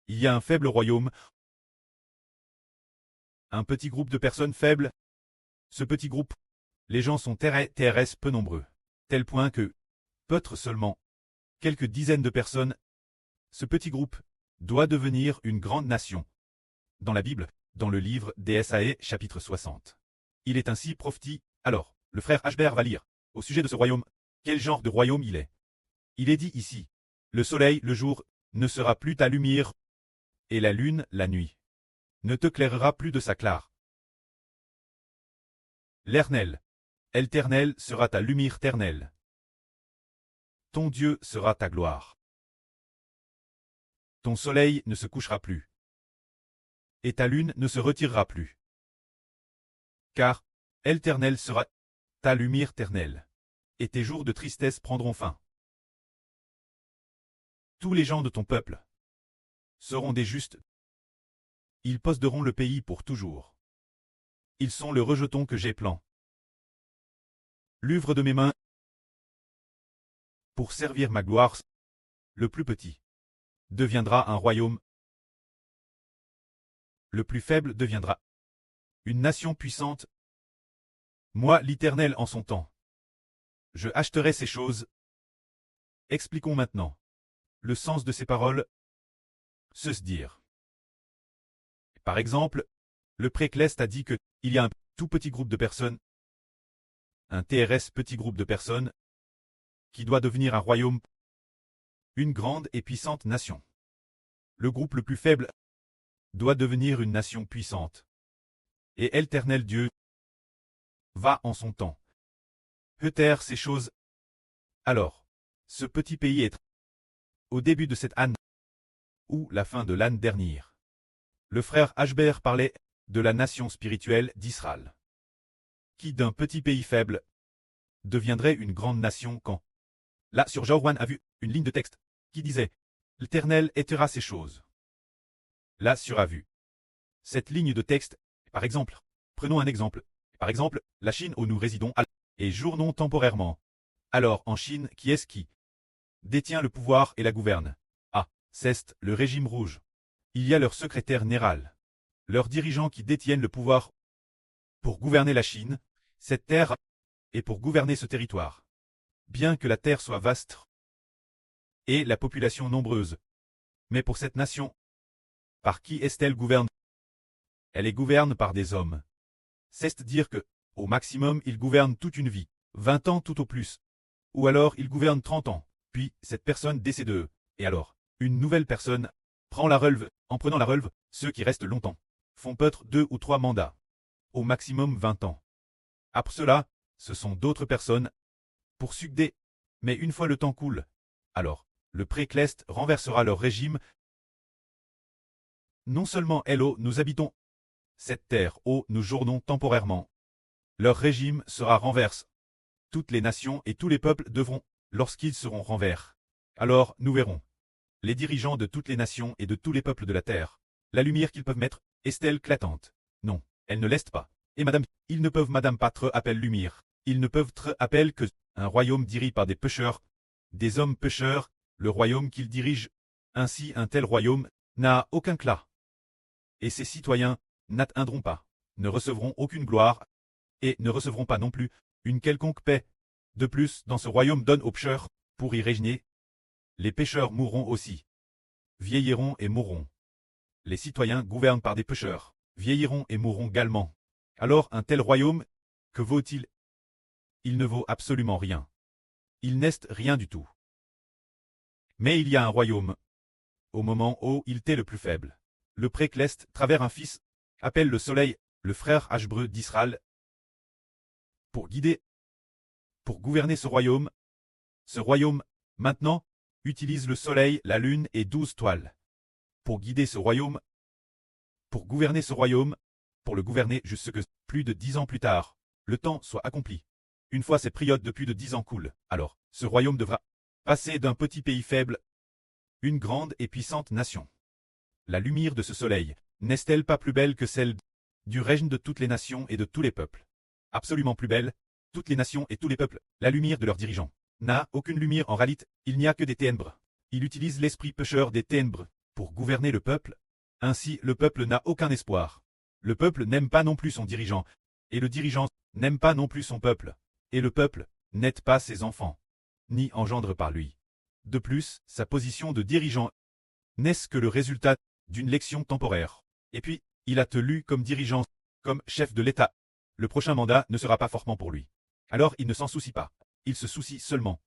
Il y a un faible royaume, un petit groupe de personnes faibles. Ce petit groupe, les gens sont TRS peu nombreux, tel point que, peut-être seulement, quelques dizaines de personnes, ce petit groupe doit devenir une grande nation. Dans la Bible, dans le livre d'Ésaïe, chapitre 60. Il est ainsi prophétisé. Alors, le frère Ashbert va lire, au sujet de ce royaume, quel genre de royaume il est. Il est dit ici, le soleil, le jour, ne sera plus ta lumière, et la lune, la nuit, ne te clairera plus de sa clare. L'Éternel sera ta lumière ternelle. Ton Dieu sera ta gloire. Ton soleil ne se couchera plus, et ta lune ne se retirera plus. Car, l'Éternel sera ta lumière ternelle, et tes jours de tristesse prendront fin. Tous les gens de ton peuple seront des justes. Ils posséderont le pays pour toujours. Ils sont le rejeton que j'ai plan. L'œuvre de mes mains, pour servir ma gloire, le plus petit deviendra un royaume. Le plus faible deviendra une nation puissante. Moi, l'Éternel en son temps, je acheterai ces choses. Expliquons maintenant le sens de ces paroles. Se dire. Par exemple, le précleste a dit que il y a un tout petit groupe de personnes, un TRS petit groupe de personnes, qui doit devenir un royaume, une grande et puissante nation. Le groupe le plus faible doit devenir une nation puissante. Et l'Éternel Dieu va en son temps taire ces choses. Alors, ce petit pays est au début de cette âne, ou la fin de l'âne dernière. Le frère Ashbert parlait de la nation spirituelle d'Israël, qui d'un petit pays faible deviendrait une grande nation quand. Là, sur Jorwan a vu une ligne de texte qui disait « L'Éternel étera ces choses ». Là, sur a vu cette ligne de texte, par exemple, prenons un exemple. Par exemple, la Chine où nous résidons et journons temporairement. Alors, en Chine, qui est-ce qui détient le pouvoir et la gouverne? Ah, c'est le régime rouge. Il y a leur secrétaire général, leurs dirigeants qui détiennent le pouvoir pour gouverner la Chine, cette terre, et pour gouverner ce territoire. Bien que la terre soit vaste et la population nombreuse. Mais pour cette nation, par qui est-elle gouverne? Elle est gouverne par des hommes. C'est-à-dire que, au maximum, ils gouvernent toute une vie, 20 ans tout au plus. Ou alors ils gouvernent 30 ans, puis cette personne décède, et alors, une nouvelle personne prend la relève. En prenant la relève, ceux qui restent longtemps font peut-être 2 ou 3 mandats. Au maximum 20 ans. Après cela, ce sont d'autres personnes pour succéder. Mais une fois le temps coule, alors, le précleste renversera leur régime. Non seulement nous habitons cette terre où nous journons temporairement. Leur régime sera renverse. Toutes les nations et tous les peuples devront, lorsqu'ils seront renvers. Alors, nous verrons. Les dirigeants de toutes les nations et de tous les peuples de la terre. La lumière qu'ils peuvent mettre, est-elle éclatante? Non, elle ne l'est pas. Et madame, ils ne peuvent madame pas tre appel lumière. Ils ne peuvent tre appel que un royaume dirigé par des pécheurs, des hommes pécheurs, le royaume qu'ils dirigent. Ainsi un tel royaume n'a aucun clas. Et ses citoyens n'atteindront pas, ne recevront aucune gloire, et ne recevront pas non plus une quelconque paix. De plus, dans ce royaume donne aux pécheurs, pour y régner. Les pécheurs mourront aussi, vieilliront et mourront. Les citoyens gouvernent par des pécheurs, vieilliront et mourront également. Alors un tel royaume, que vaut-il? Il ne vaut absolument rien. Il n'est rien du tout. Mais il y a un royaume. Au moment où il était le plus faible, le précleste, travers un fils, appelle le soleil, le frère Ashbreu d'Israël, pour guider, pour gouverner ce royaume. Ce royaume, maintenant, utilise le soleil, la lune et 12 toiles. Pour guider ce royaume, pour gouverner ce royaume, pour le gouverner jusqu'à ce que, plus de 10 ans plus tard, le temps soit accompli. Une fois cette période de plus de 10 ans coule, alors, ce royaume devra passer d'un petit pays faible, une grande et puissante nation. La lumière de ce soleil, n'est-elle pas plus belle que celle du règne de toutes les nations et de tous les peuples? Absolument plus belle, toutes les nations et tous les peuples, la lumière de leurs dirigeants n'a aucune lumière en réalité, il n'y a que des ténèbres. Il utilise l'esprit pécheur des ténèbres, pour gouverner le peuple. Ainsi, le peuple n'a aucun espoir. Le peuple n'aime pas non plus son dirigeant, et le dirigeant n'aime pas non plus son peuple, et le peuple n'aide pas ses enfants, ni engendre par lui. De plus, sa position de dirigeant n'est-ce que le résultat d'une lection temporaire. Et puis, il a tenu comme dirigeant, comme chef de l'État. Le prochain mandat ne sera pas fortement pour lui. Alors il ne s'en soucie pas. Il se soucie seulement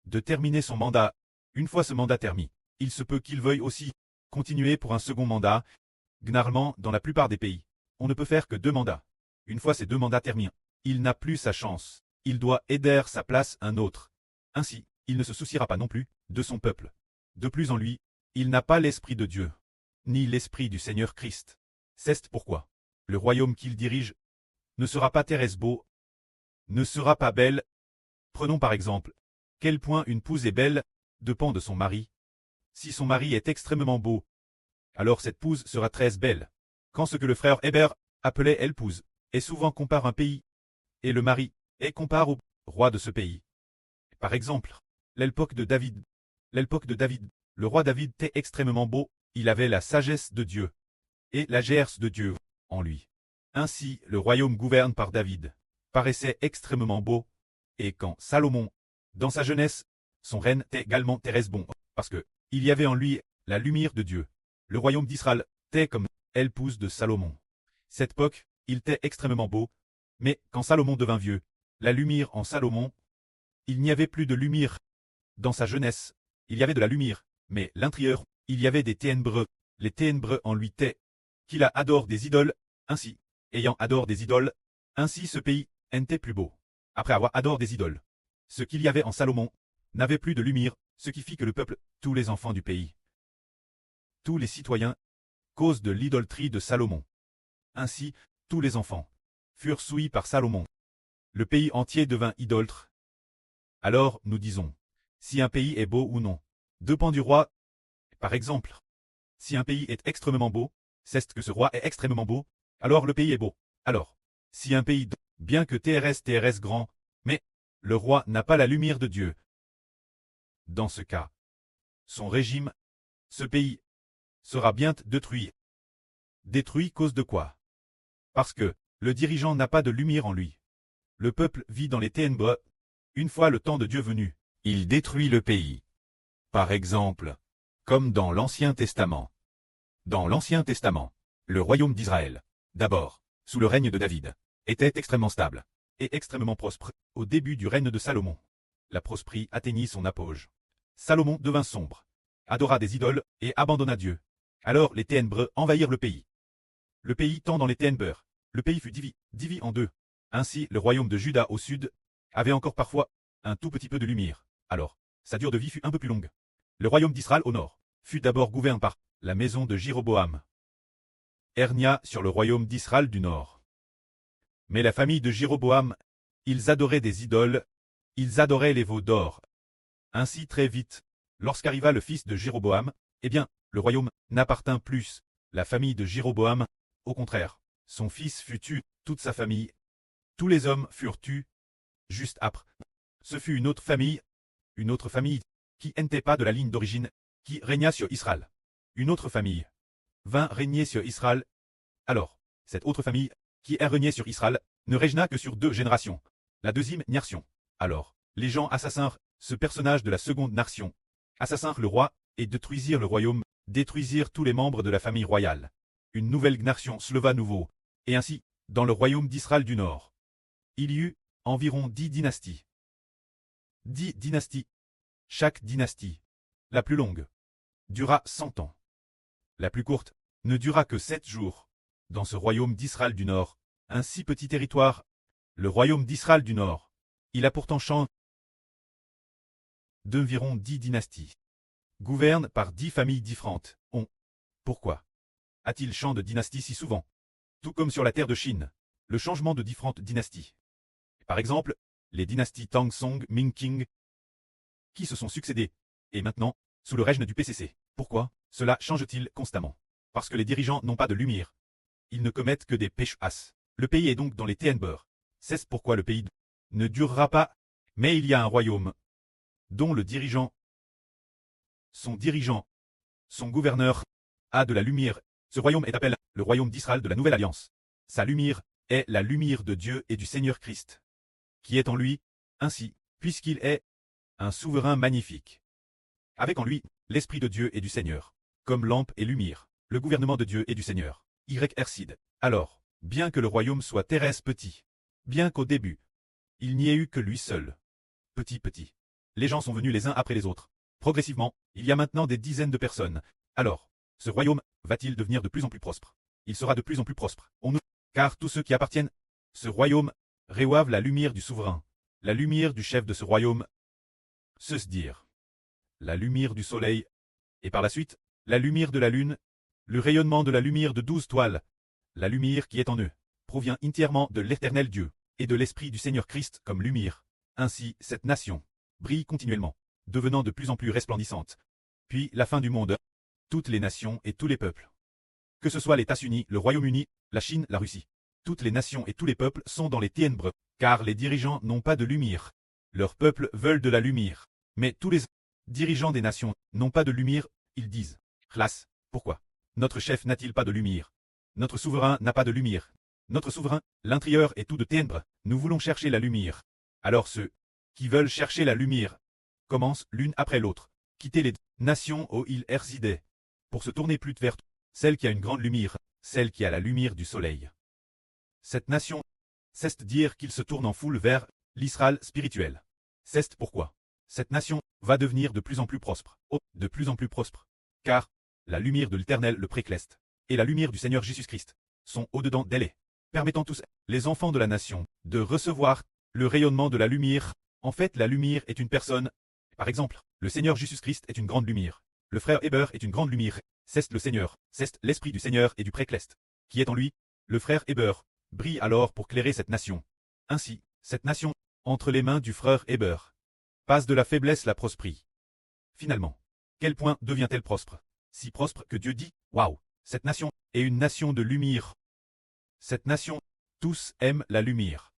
de terminer son mandat. Une fois ce mandat terminé, il se peut qu'il veuille aussi continuer pour un second mandat. Généralement, dans la plupart des pays, on ne peut faire que 2 mandats. Une fois ces 2 mandats terminés, il n'a plus sa chance. Il doit aider sa place un autre. Ainsi, il ne se souciera pas non plus de son peuple. De plus en lui, il n'a pas l'esprit de Dieu, ni l'esprit du Seigneur Christ. C'est pourquoi le royaume qu'il dirige ne sera pas beau, ne sera pas belle. Prenons par exemple, quel point une épouse est belle dépend de son mari. Si son mari est extrêmement beau, alors cette épouse sera très belle. Quand ce que le frère Héber appelait épouse est souvent compare un pays, et le mari est compare au roi de ce pays. Par exemple, l'époque de David. Le roi David était extrêmement beau, il avait la sagesse de Dieu, et la gerce de Dieu en lui. Ainsi, le royaume gouverne par David paraissait extrêmement beau, et quand Salomon, dans sa jeunesse, son règne était également très bon, parce que il y avait en lui la lumière de Dieu. Le royaume d'Israël était comme l'épouse de Salomon. Cette époque, il était extrêmement beau, mais quand Salomon devint vieux, la lumière en Salomon, il n'y avait plus de lumière. Dans sa jeunesse, il y avait de la lumière, mais l'intérieur, il y avait des ténèbres. Les ténèbres en lui étaient qu'il a adore des idoles, ainsi, ayant adore des idoles, ainsi ce pays n'était plus beau. Après avoir adore des idoles, ce qu'il y avait en Salomon n'avait plus de lumière, ce qui fit que le peuple, tous les enfants du pays, tous les citoyens, cause de l'idolâtrie de Salomon. Ainsi, tous les enfants furent souillés par Salomon. Le pays entier devint idolâtre. Alors, nous disons, si un pays est beau ou non, dépend du roi. Par exemple, si un pays est extrêmement beau, c'est que ce roi est extrêmement beau, alors le pays est beau. Alors, si un pays, bien que TRS grand, mais le roi n'a pas la lumière de Dieu, dans ce cas, son régime, ce pays, sera bien détruit. Détruit cause de quoi? Parce que le dirigeant n'a pas de lumière en lui. Le peuple vit dans les ténèbres. Une fois le temps de Dieu venu, il détruit le pays. Par exemple, comme dans l'Ancien Testament. Dans l'Ancien Testament, le royaume d'Israël, d'abord, sous le règne de David, était extrêmement stable et extrêmement prospère au début du règne de Salomon. La prospérité atteignit son apogée. Salomon devint sombre, adora des idoles et abandonna Dieu. Alors les ténèbres envahirent le pays. Le pays tend dans les ténèbres. Le pays fut divisé en 2. Ainsi, le royaume de Juda au sud avait encore parfois un tout petit peu de lumière. Alors, sa durée de vie fut un peu plus longue. Le royaume d'Israël au nord fut d'abord gouverné par la maison de Jéroboam. Régna sur le royaume d'Israël du nord. Mais la famille de Jéroboam, ils adoraient des idoles, ils adoraient les veaux d'or. Ainsi très vite, lorsqu'arriva le fils de Jéroboam, eh bien, le royaume n'appartint plus la famille de Jéroboam. Au contraire, son fils fut tué, toute sa famille. Tous les hommes furent tués. Juste après, ce fut une autre famille qui n'était pas de la ligne d'origine, qui régna sur Israël. Une autre famille vint régner sur Israël. Alors, cette autre famille, qui a régné sur Israël, ne régna que sur 2 générations. La deuxième nation. Alors, les gens assassinèrent ce personnage de la seconde nation, assassinèrent le roi, et détruisirent le royaume, détruisirent tous les membres de la famille royale. Une nouvelle nation se leva nouveau, et ainsi, dans le royaume d'Israël du Nord, il y eut environ 10 dynasties. 10 dynasties. Chaque dynastie, la plus longue, dura 100 ans. La plus courte ne dura que 7 jours. Dans ce royaume d'Israël du Nord, un si petit territoire, le royaume d'Israël du Nord, il a pourtant changé d'environ 10 dynasties. Gouverne par 10 familles différentes. Pourquoi a-t-il changé de dynastie si souvent? Tout comme sur la terre de Chine, le changement de différentes dynasties. Par exemple, les dynasties Tang Song, Ming Qing, qui se sont succédées, et maintenant, sous le règne du PCC. Pourquoi cela change-t-il constamment? Parce que les dirigeants n'ont pas de lumière. Ils ne commettent que des péchés. Le pays est donc dans les ténèbres. C'est pourquoi le pays ne durera pas. Mais il y a un royaume dont le dirigeant, son gouverneur, a de la lumière. Ce royaume est appelé le royaume d'Israël de la Nouvelle Alliance. Sa lumière est la lumière de Dieu et du Seigneur Christ, qui est en lui, ainsi, puisqu'il est un souverain magnifique. Avec en lui, l'Esprit de Dieu et du Seigneur, comme lampe et lumière, le gouvernement de Dieu et du Seigneur, YRCID. Alors, bien que le royaume soit terrestre petit, bien qu'au début, il n'y ait eu que lui seul, petit, les gens sont venus les uns après les autres. Progressivement, il y a maintenant des dizaines de personnes. Alors, ce royaume va-t-il devenir de plus en plus prospère? Il sera de plus en plus prospère. Car tous ceux qui appartiennent, ce royaume, reçoivent la lumière du souverain, la lumière du chef de ce royaume, se dire, la lumière du soleil, et par la suite, la lumière de la lune, le rayonnement de la lumière de 12 toiles, la lumière qui est en eux, provient entièrement de l'Éternel Dieu, et de l'Esprit du Seigneur Christ comme lumière. Ainsi, cette nation brille continuellement, devenant de plus en plus resplendissante. Puis, la fin du monde, toutes les nations et tous les peuples. Que ce soit les États-Unis, le Royaume-Uni, la Chine, la Russie. Toutes les nations et tous les peuples sont dans les ténèbres, car les dirigeants n'ont pas de lumière. Leurs peuples veulent de la lumière. Mais tous les dirigeants des nations n'ont pas de lumière, ils disent. Classe, pourquoi? Notre chef n'a-t-il pas de lumière? Notre souverain n'a pas de lumière. Notre souverain, l'intérieur est tout de ténèbres, nous voulons chercher la lumière. Alors ceux qui veulent chercher la lumière commencent l'une après l'autre, quitter les nations où ils résidaient, pour se tourner plus vers celle qui a une grande lumière, celle qui a la lumière du soleil. Cette nation cesse de dire qu'ils se tournent en foule vers l'Israël spirituel. C'est pourquoi cette nation va devenir de plus en plus prospère, de plus en plus prospère, car la lumière de l'Éternel le précleste, et la lumière du Seigneur Jésus-Christ sont au-dedans d'elle, permettant tous les enfants de la nation de recevoir le rayonnement de la lumière. En fait, la lumière est une personne. Par exemple, le Seigneur Jésus-Christ est une grande lumière. Le frère Héber est une grande lumière. C'est le Seigneur, c'est l'Esprit du Seigneur et du précleste, qui est en lui. Le frère Héber brille alors pour clairer cette nation. Ainsi, cette nation, entre les mains du frère Héber, passe de la faiblesse à la prospérité. Finalement, quel point devient-elle prospère? Si prospère que Dieu dit, waouh, cette nation est une nation de lumière. Cette nation, tous aiment la lumière.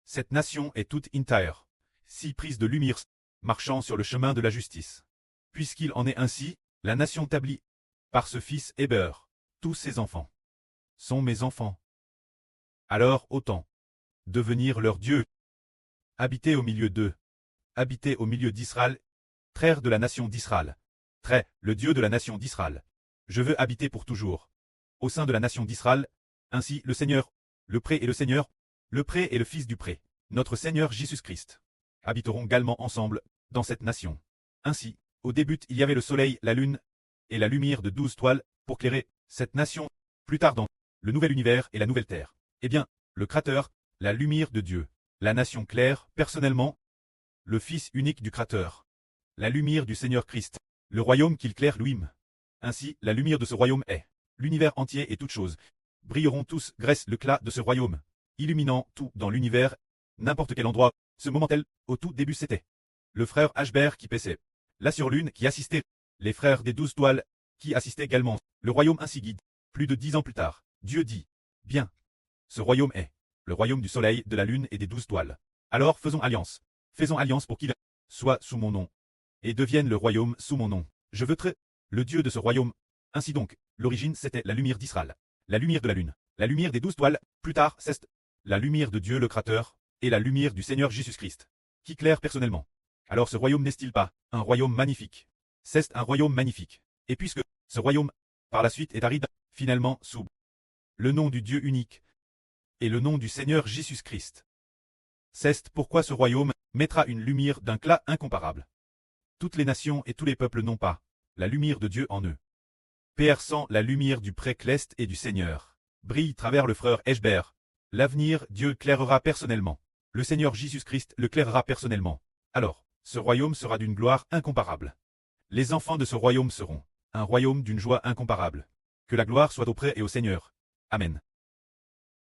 Cette nation est toute entière, si prise de lumière, marchant sur le chemin de la justice. Puisqu'il en est ainsi, la nation établie par ce fils Héber, tous ses enfants sont mes enfants. Alors autant devenir leur Dieu, habiter au milieu d'eux, habiter au milieu d'Israël, traire de la nation d'Israël, trait, le Dieu de la nation d'Israël. Je veux habiter pour toujours au sein de la nation d'Israël. Ainsi le Seigneur, le pré et le Seigneur, le pré et le fils du pré, notre Seigneur Jésus-Christ, habiteront également ensemble dans cette nation. Ainsi, au début il y avait le soleil, la lune, et la lumière de 12 toiles, pour clairer cette nation, plus tard dans le nouvel univers et la nouvelle terre. Eh bien, le Créateur, la lumière de Dieu, la nation claire, personnellement, le Fils unique du Créateur, la lumière du Seigneur Christ, le royaume qu'il claire lui-même. Ainsi, la lumière de ce royaume est l'univers entier et toutes choses. Brilleront tous grâce l'éclat de ce royaume, illuminant tout dans l'univers, n'importe quel endroit. Ce moment-tel, au tout début c'était le frère Ashbert qui paissait, la surlune qui assistait, les frères des 12 toiles qui assistaient également, le royaume ainsi guide. Plus de 10 ans plus tard, Dieu dit, bien, ce royaume est le royaume du soleil, de la lune et des 12 toiles. Alors faisons alliance pour qu'il soit sous mon nom, et devienne le royaume sous mon nom. Je veux être le Dieu de ce royaume. Ainsi donc, l'origine c'était la lumière d'Israël, la lumière de la lune, la lumière des 12 toiles, plus tard c'est la lumière de Dieu le Créateur, et la lumière du Seigneur Jésus-Christ, qui claire personnellement. Alors ce royaume n'est-il pas un royaume magnifique? C'est un royaume magnifique. Et puisque ce royaume, par la suite est aride, finalement sous le nom du Dieu unique, et le nom du Seigneur Jésus-Christ. C'est pourquoi ce royaume mettra une lumière d'un éclat incomparable. Toutes les nations et tous les peuples n'ont pas la lumière de Dieu en eux. Perçant la lumière du précleste et du Seigneur, brille travers le frère Ashbert. L'avenir, Dieu clairera personnellement. Le Seigneur Jésus-Christ le clairera personnellement. Alors, ce royaume sera d'une gloire incomparable. Les enfants de ce royaume seront un royaume d'une joie incomparable. Que la gloire soit auprès et au Seigneur. Amen.